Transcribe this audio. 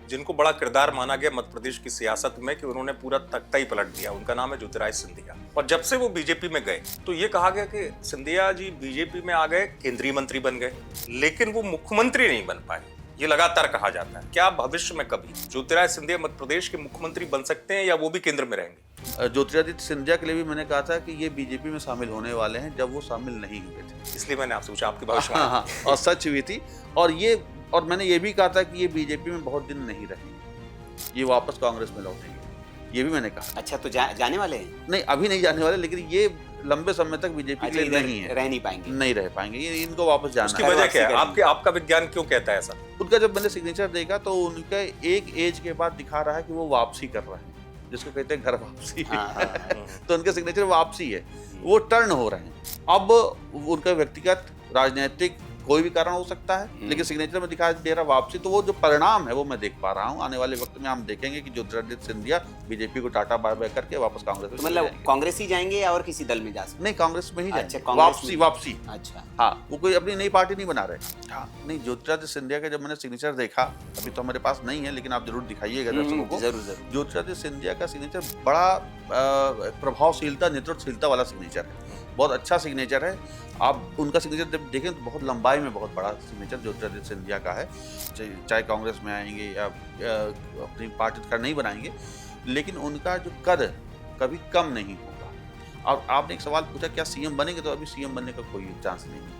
जिनको बड़ा किरदार माना गया मध्य प्रदेश की सियासत में कि उन्होंने पूरा तख्ता ही पलट दिया। उनका नाम है ज्योतिरादित्य सिंधिया। और जब से वो बीजेपी में गए तो ये कहा गया कि सिंधिया जी बीजेपी में आ गए, केंद्रीय मंत्री बन गए, लेकिन वो मुख्यमंत्री नहीं बन पाए। ये लगातार कहा जाता है। क्या भविष्य में कभी ज्योतिरादित्य सिंधिया मध्य प्रदेश के मुख्यमंत्री बन सकते हैं या वो भी केंद्र में रहेंगे? ज्योतिरादित्य सिंधिया के लिए भी मैंने कहा था कि ये बीजेपी में शामिल होने वाले हैं, जब वो शामिल नहीं हुए थे। इसलिए मैंने आपसे पूछा आपकी भविष्य। हाँ, और सच हुई थी। और मैंने ये भी कहा था कि ये बीजेपी में बहुत दिन नहीं रहेंगे, ये वापस कांग्रेस में लौटेंगे, ये भी मैंने कहा। अच्छा, तो जाने वाले हैं? नहीं, अभी नहीं जाने वाले, लेकिन ये लंबे समय तक बीजेपी के लिए नहीं है, रह नहीं पाएंगे, नहीं रह पाएंगे, ये इनको वापस जाना उसकी है। वजह क्या है? आपका विज्ञान क्यों कहता है ऐसा? उनका जब मैंने सिग्नेचर देखा तो उनका एक एज के बाद दिखा रहा है कि वो वापसी कर रहे हैं, जिसको कहते हैं घर वापसी। तो उनका सिग्नेचर वापसी है, वो टर्न हो रहे हैं। अब उनका व्यक्तिगत राजनीतिक कोई भी कारण हो सकता है, लेकिन सिग्नेचर में दिखाई दे रहा वापसी। तो वो जो परिणाम है वो मैं देख पा रहा हूँ। आने वाले वक्त में हम देखेंगे कि ज्योतिरादित्य सिंधिया बीजेपी को टाटा बाय बाय करके वापस कांग्रेस में, तो मतलब कांग्रेस ही जाएंगे या और किसी दल में जा सकते? नहीं, कांग्रेस में ही अच्छा, जाएंगे। वापसी। अच्छा, हाँ, वो कोई अपनी नई पार्टी नहीं बना रहे। हाँ, नहीं, ज्योतिरादित्य सिंधिया का जब मैंने सिग्नेचर देखा, अभी तो हमारे पास नहीं है, लेकिन आप जरूर दिखाइएगा दर्शकों को। जरूर। ज्योतिरादित्य सिंधिया का सिग्नेचर बड़ा प्रभावशीलता, नेतृत्वशीलता वाला सिग्नेचर है, बहुत अच्छा सिग्नेचर है। आप उनका सिग्नेचर जब देखें तो बहुत लंबाई में बहुत बड़ा सिग्नेचर ज्योतिरादित्य सिंधिया का है। चाहे कांग्रेस में आएंगे या अपनी पार्टी का नहीं बनाएंगे, लेकिन उनका जो कद कभी कम नहीं होगा। और आपने एक सवाल पूछा क्या सीएम बनेंगे, तो अभी सीएम बनने का कोई चांस नहीं है।